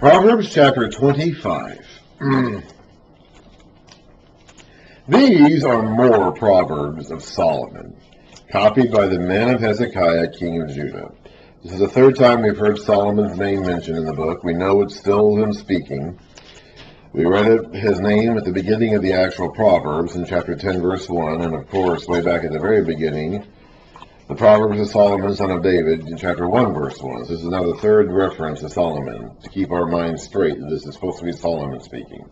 Proverbs chapter 25. These are more Proverbs of Solomon, copied by the men of Hezekiah, king of Judah. This is the third time we've heard Solomon's name mentioned in the book. We know it's still him speaking. We read his name at the beginning of the actual Proverbs in chapter 10, verse 1, and of course, way back at the very beginning, the Proverbs of Solomon, son of David, in chapter 1, verse 1. So this is now the third reference to Solomon, to keep our minds straight that this is supposed to be Solomon speaking.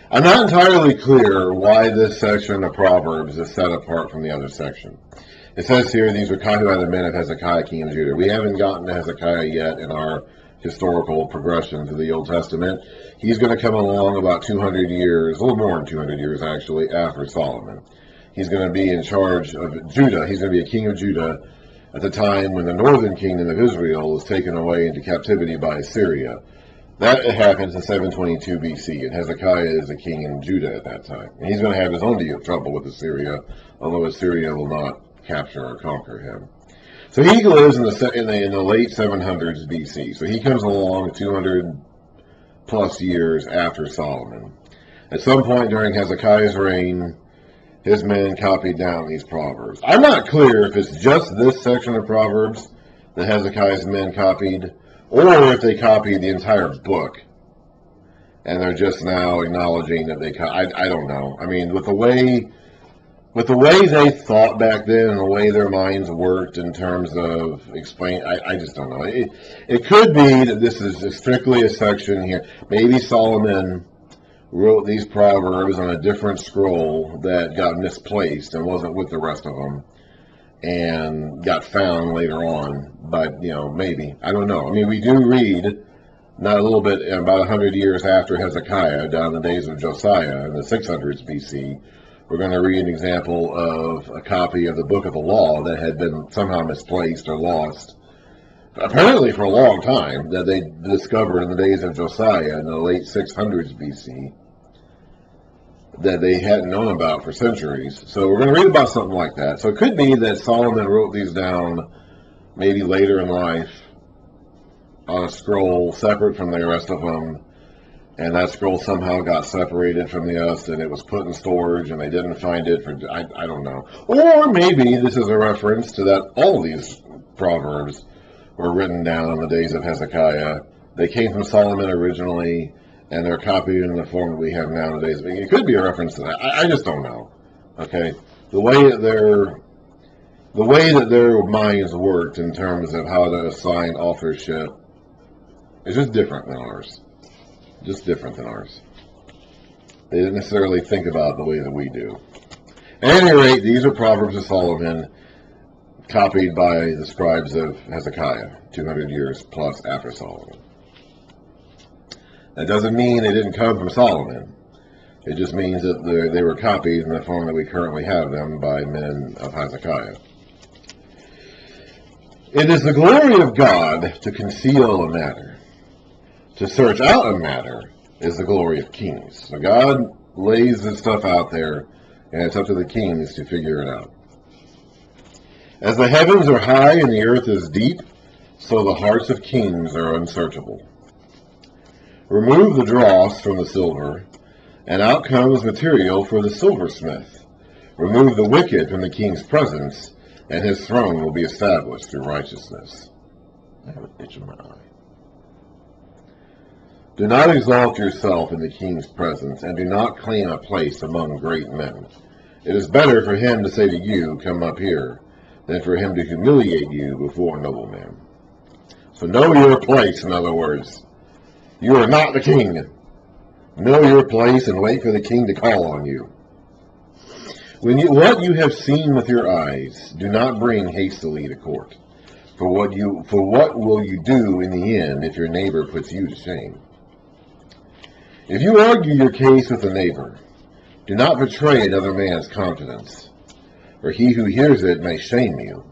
I'm not entirely clear why this section of Proverbs is set apart from the other section. It says here, these were copied by the men of Hezekiah, king of Judah. We haven't gotten to Hezekiah yet in our historical progression through the Old Testament. He's going to come along about 200 years, a little more than 200 years actually, after Solomon. He's going to be in charge of Judah. He's going to be a king of Judah at the time when the northern kingdom of Israel was taken away into captivity by Assyria. That happens in 722 BC, and Hezekiah is a king in Judah at that time. And he's going to have his own deal of trouble with Assyria, although Assyria will not capture or conquer him. So he lives in the late 700s BC. So he comes along 200 plus years after Solomon. At some point during Hezekiah's reign, his men copied down these Proverbs. I'm not clear if it's just this section of Proverbs that Hezekiah's men copied, or if they copied the entire book, and they're just now acknowledging that they I don't know. I mean, with the way they thought back then and the way their minds worked in terms of explain, I just don't know. It could be that this is strictly a section here. Maybe Solomon wrote these Proverbs on a different scroll that got misplaced and wasn't with the rest of them and got found later on. But, maybe. I don't know. I mean, we do read not a little bit, about 100 years after Hezekiah, down in the days of Josiah in the 600s BC, we're going to read an example of a copy of the Book of the Law that had been somehow misplaced or lost, apparently for a long time, that they discovered in the days of Josiah in the late 600s BC, that they hadn't known about for centuries. So we're going to read about something like that. So it could be that Solomon wrote these down maybe later in life on a scroll separate from the rest of them, and that scroll somehow got separated from the us, and it was put in storage, and they didn't find it for, I don't know. Or maybe this is a reference to that all these Proverbs were written down in the days of Hezekiah. They came from Solomon originally, and they're copied in the form that we have nowadays. I mean, it could be a reference to that. I just don't know. Okay, the way that their minds worked in terms of how to assign authorship is just different than ours. Just different than ours. They didn't necessarily think about it the way that we do. At any rate, these are Proverbs of Solomon, copied by the scribes of Hezekiah, 200 years plus after Solomon. That doesn't mean they didn't come from Solomon. It just means that they were copied in the form that we currently have them by men of Hezekiah. It is the glory of God to conceal a matter. To search out a matter is the glory of kings. So God lays this stuff out there, and it's up to the kings to figure it out. As the heavens are high and the earth is deep, so the hearts of kings are unsearchable. Remove the dross from the silver, and out comes material for the silversmith. Remove the wicked from the king's presence, and his throne will be established through righteousness. I have an itch in my eye. Do not exalt yourself in the king's presence, and do not claim a place among great men. It is better for him to say to you, "Come up here," than for him to humiliate you before a nobleman. So know your place, in other words. You are not the king. Know your place and wait for the king to call on you. What you have seen with your eyes, do not bring hastily to court. For what will you do in the end if your neighbor puts you to shame? If you argue your case with a neighbor, do not betray another man's confidence, for he who hears it may shame you,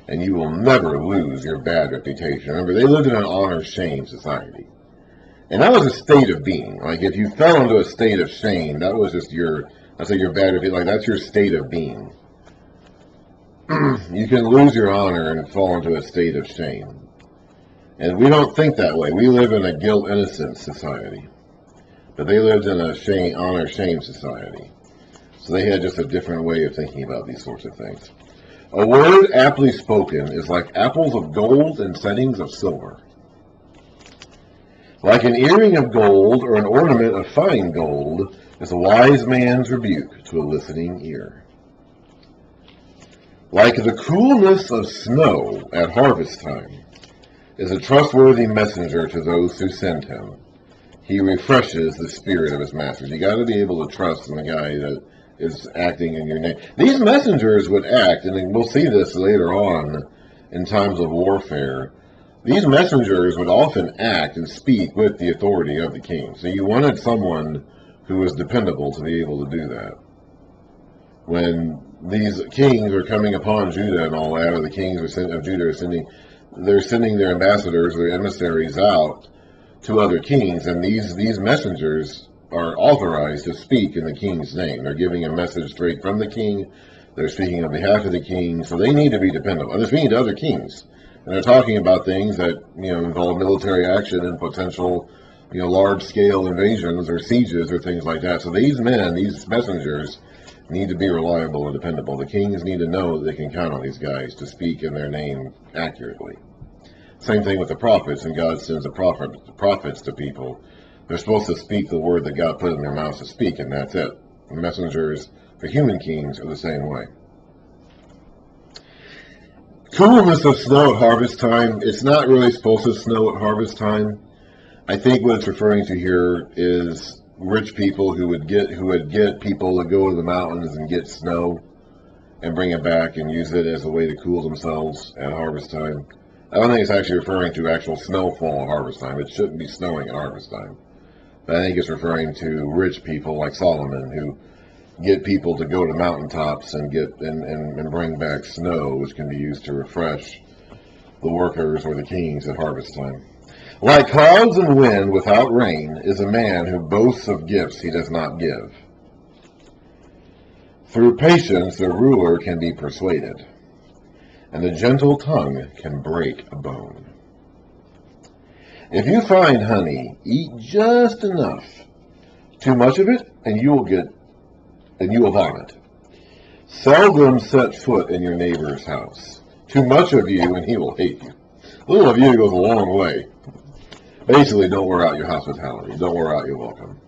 and you will never lose your bad reputation. Remember, they lived in an honor-shame society. And that was a state of being. Like, if you fell into a state of shame, that was just your bad reputation. Like, that's your state of being. You can lose your honor and fall into a state of shame. And we don't think that way. We live in a guilt-innocence society. But they lived in a shame, honor-shame society. So they had just a different way of thinking about these sorts of things. A word aptly spoken is like apples of gold in settings of silver. Like an earring of gold or an ornament of fine gold is a wise man's rebuke to a listening ear. Like the coolness of snow at harvest time is a trustworthy messenger to those who send him. He refreshes the spirit of his masters. You got to be able to trust in the guy that is acting in your name. These messengers would act, and we'll see this later on in times of warfare. These messengers would often act and speak with the authority of the king. So you wanted someone who was dependable to be able to do that. When these kings are coming upon Judah and all that, or the kings of Judah are sending their ambassadors, their emissaries out to other kings, and these messengers are authorized to speak in the king's name. They're giving a message straight from the king. They're speaking on behalf of the king, so they need to be dependable. And they're speaking to other kings, and they're talking about things that involve military action and potential large-scale invasions or sieges or things like that. So these men, these messengers, need to be reliable and dependable. The kings need to know that they can count on these guys to speak in their name accurately. Same thing with the prophets, and God sends the prophets to people. They're supposed to speak the word that God put in their mouths to speak, and that's it. The messengers for human kings are the same way. Coolness of snow at harvest time. It's not really supposed to snow at harvest time. I think what it's referring to here is rich people who would get people to go to the mountains and get snow and bring it back and use it as a way to cool themselves at harvest time. I don't think it's actually referring to actual snowfall at harvest time. It shouldn't be snowing at harvest time. But I think it's referring to rich people like Solomon who get people to go to mountaintops and and bring back snow, which can be used to refresh the workers or the kings at harvest time. Like clouds and wind without rain is a man who boasts of gifts he does not give. Through patience the ruler can be persuaded, and the gentle tongue can break a bone. If you find honey, eat just enough. Too much of it, and you will vomit. Seldom set foot in your neighbor's house. Too much of you, and he will hate you. A little of you goes a long way. Basically, don't wear out your hospitality. Don't wear out your welcome.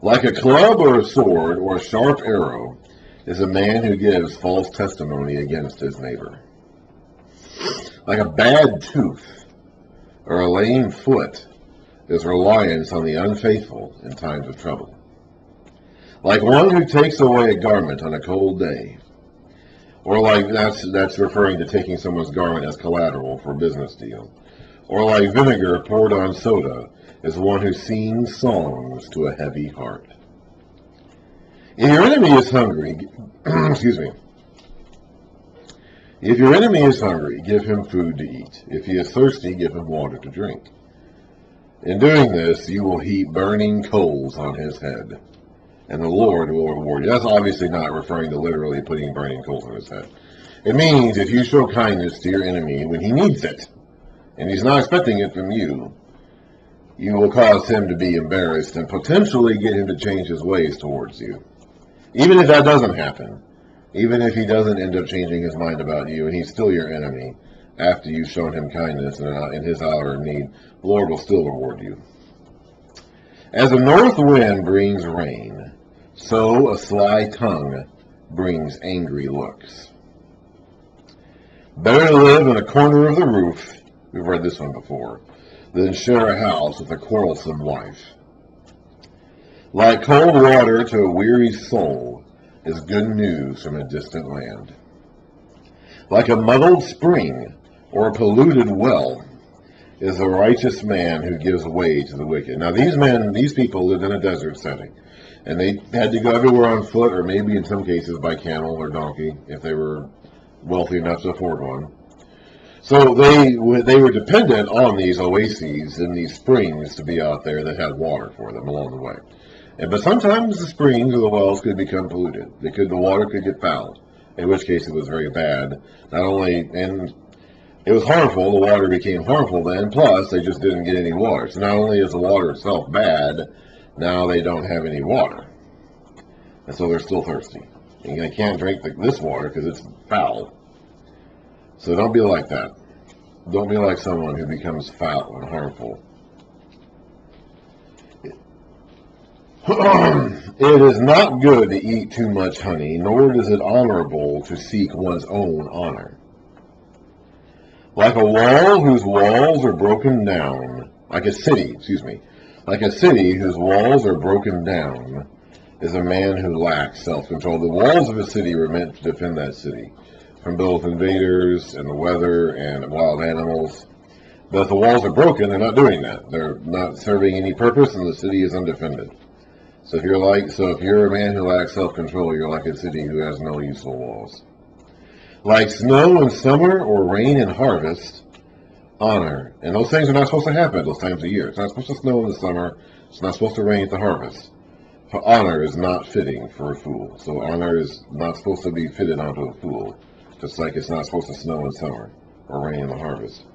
Like a club or a sword or a sharp arrow is a man who gives false testimony against his neighbor. Like a bad tooth or a lame foot is reliance on the unfaithful in times of trouble. Like one who takes away a garment on a cold day, or like that's referring to taking someone's garment as collateral for a business deal. Or like vinegar poured on soda is one who sings songs to a heavy heart. If your enemy is hungry, If your enemy is hungry, give him food to eat. If he is thirsty, give him water to drink. In doing this, you will heap burning coals on his head, and the Lord will reward you. That's obviously not referring to literally putting burning coals on his head. It means if you show kindness to your enemy when he needs it, and he's not expecting it from you, you will cause him to be embarrassed and potentially get him to change his ways towards you. Even if that doesn't happen, even if he doesn't end up changing his mind about you and he's still your enemy, after you've shown him kindness and in his hour of need, the Lord will still reward you. As a north wind brings rain, so a sly tongue brings angry looks. Better to live in a corner of the roof, we've read this one before, than share a house with a quarrelsome wife. Like cold water to a weary soul is good news from a distant land. Like a muddled spring or a polluted well is a righteous man who gives way to the wicked. Now these people lived in a desert setting, and they had to go everywhere on foot, or maybe in some cases by camel or donkey, if they were wealthy enough to afford one. So they were dependent on these oases and these springs to be out there that had water for them along the way. But sometimes the springs or the wells could become polluted. The water could get fouled, in which case it was very bad. Not only, and It was harmful. The water became harmful then, plus they just didn't get any water. So not only is the water itself bad, now they don't have any water. And so they're still thirsty. And they can't drink this water because it's foul. So don't be like that. Don't be like someone who becomes foul and harmful. It is not good to eat too much honey, nor is it honorable to seek one's own honor. Like a wall whose walls are broken down, like a city whose walls are broken down, is a man who lacks self-control. The walls of a city were meant to defend that city from both invaders and the weather and wild animals. But if the walls are broken, they're not doing that. They're not serving any purpose, and the city is undefended. So if you're a man who lacks self-control, you're like a city who has no useful walls. Like snow in summer or rain in harvest, honor. And those things are not supposed to happen at those times of year. It's not supposed to snow in the summer. It's not supposed to rain at the harvest. For honor is not fitting for a fool. So honor is not supposed to be fitted onto a fool. Just like it's not supposed to snow in summer or rain in the harvest.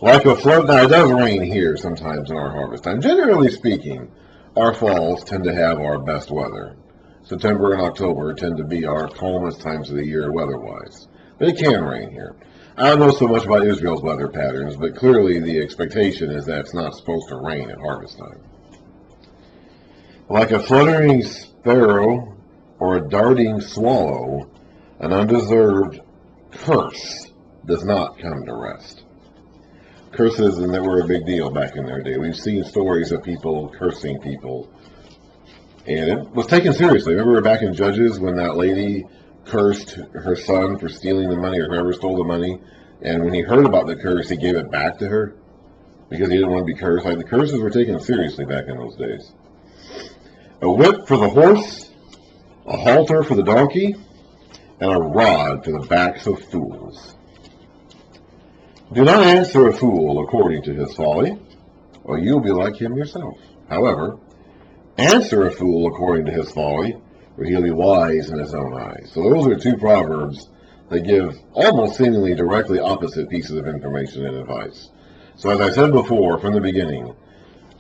Like a flood, now it does rain here sometimes in our harvest time. Generally speaking, our falls tend to have our best weather. September and October tend to be our calmest times of the year weather-wise. But it can rain here. I don't know so much about Israel's weather patterns, but clearly the expectation is that it's not supposed to rain at harvest time. Like a fluttering sparrow or a darting swallow, an undeserved curse does not come to rest. Curses, and that were a big deal back in their day. We've seen stories of people cursing people, and it was taken seriously. Remember back in Judges when that lady cursed her son for stealing the money, or whoever stole the money, and when he heard about the curse, he gave it back to her because he didn't want to be cursed. Like, the curses were taken seriously back in those days. A whip for the horse, a halter for the donkey, and a rod for the backs of fools. Do not answer a fool according to his folly, or you'll be like him yourself. However, answer a fool according to his folly, or he'll be wise in his own eyes. So those are two proverbs that give almost seemingly directly opposite pieces of information and advice. So as I said before, from the beginning,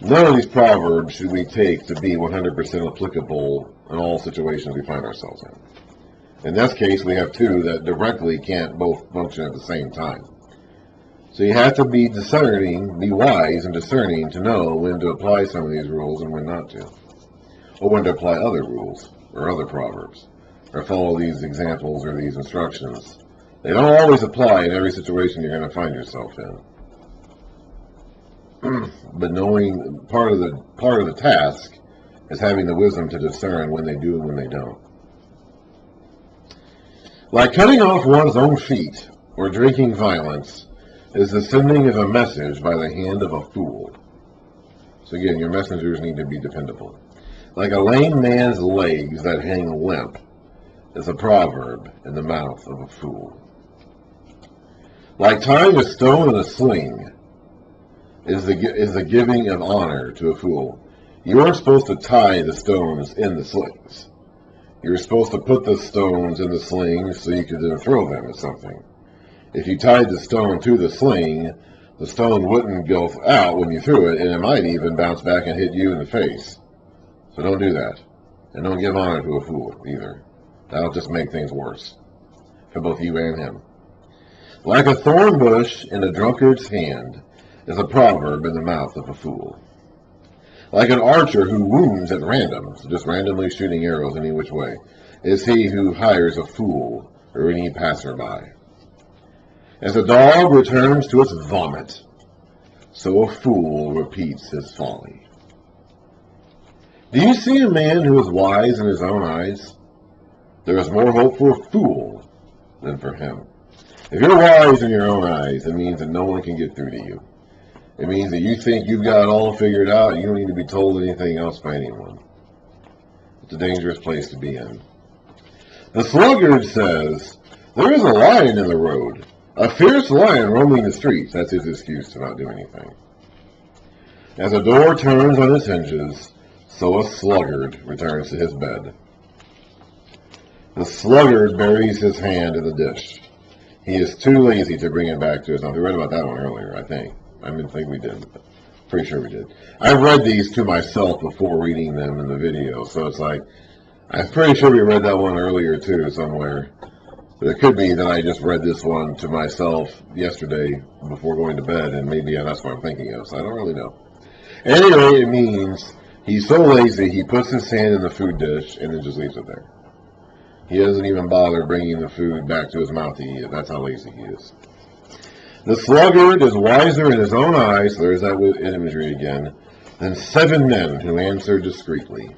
none of these proverbs should we take to be 100% applicable in all situations we find ourselves in. In this case, we have two that directly can't both function at the same time. So you have to be discerning, be wise and discerning to know when to apply some of these rules and when not to. Or when to apply other rules or other proverbs, or follow these examples or these instructions. They don't always apply in every situation you're going to find yourself in. But knowing part of the task is having the wisdom to discern when they do and when they don't. Like cutting off one's own feet or drinking violence is the sending of a message by the hand of a fool. So again, your messengers need to be dependable. Like a lame man's legs that hang limp is a proverb in the mouth of a fool. Like tying a stone in a sling is the giving of honor to a fool. You aren't supposed to tie the stones in the slings. You're supposed to put the stones in the slings so you can then throw them at something. If you tied the stone to the sling, the stone wouldn't go out when you threw it, and it might even bounce back and hit you in the face. So don't do that. And don't give honor to a fool either. That'll just make things worse for both you and him. Like a thorn bush in a drunkard's hand is a proverb in the mouth of a fool. Like an archer who wounds at random, so just randomly shooting arrows any which way, is he who hires a fool or any passerby. As a dog returns to its vomit, so a fool repeats his folly. Do you see a man who is wise in his own eyes? There is more hope for a fool than for him. If you're wise in your own eyes, it means that no one can get through to you. It means that you think you've got it all figured out and you don't need to be told anything else by anyone. It's a dangerous place to be in. The sluggard says, there is a lion in the road, a fierce lion roaming the streets. That's his excuse to not do anything. As a door turns on its hinges, so a sluggard returns to his bed. The sluggard buries his hand in the dish. He is too lazy to bring it back to his own. We read about that one earlier, I think. I didn't think we did, but pretty sure we did. I read these to myself before reading them in the video, so it's like, I'm pretty sure we read that one earlier too, somewhere. But it could be that I just read this one to myself yesterday before going to bed, and maybe that's what I'm thinking of, so I don't really know. Anyway, it means he's so lazy, he puts his hand in the food dish and then just leaves it there. He doesn't even bother bringing the food back to his mouth to eat it. That's how lazy he is. The sluggard is wiser in his own eyes, so there's that imagery again, than 7 men who answer discreetly.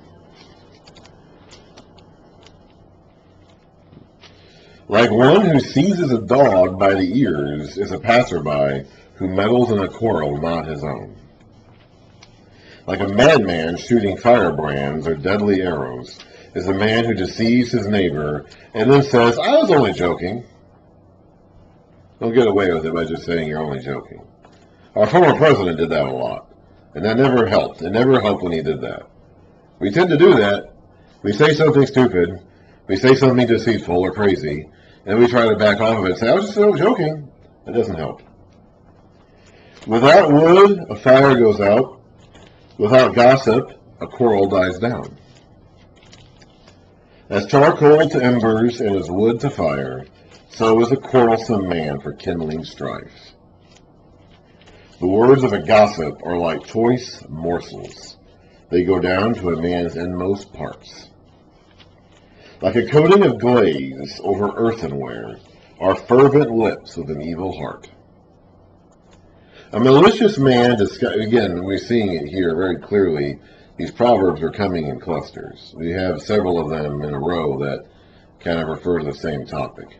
Like one who seizes a dog by the ears is a passerby who meddles in a quarrel not his own. Like a madman shooting firebrands or deadly arrows is a man who deceives his neighbor and then says, I was only joking. Don't get away with it by just saying you're only joking. Our former president did that a lot, and that never helped. It never helped when he did that. We tend to do that. We say something stupid, we say something deceitful or crazy, and we try to back off of it and say, I was just joking. It doesn't help. Without wood, a fire goes out. Without gossip, a quarrel dies down. As charcoal to embers and as wood to fire, so is a quarrelsome man for kindling strife. The words of a gossip are like choice morsels. They go down to a man's inmost parts. Like a coating of glaze over earthenware are fervent lips with an evil heart. A malicious man, again, we're seeing it here very clearly. These proverbs are coming in clusters. We have several of them in a row that kind of refer to the same topic.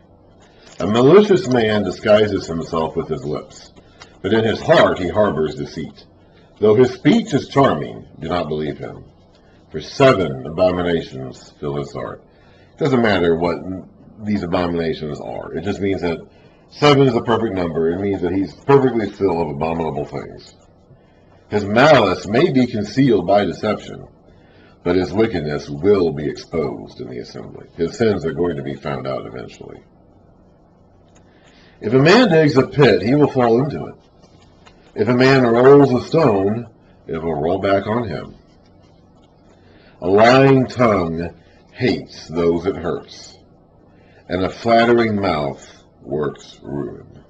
A malicious man disguises himself with his lips, but in his heart he harbors deceit. Though his speech is charming, do not believe him. For 7 abominations fill his heart. It doesn't matter what these abominations are. It just means that 7 is a perfect number. It means that he's perfectly full of abominable things. His malice may be concealed by deception, but his wickedness will be exposed in the assembly. His sins are going to be found out eventually. If a man digs a pit, he will fall into it. If a man rolls a stone, it will roll back on him. A lying tongue hates those it hurts, and a flattering mouth works ruin.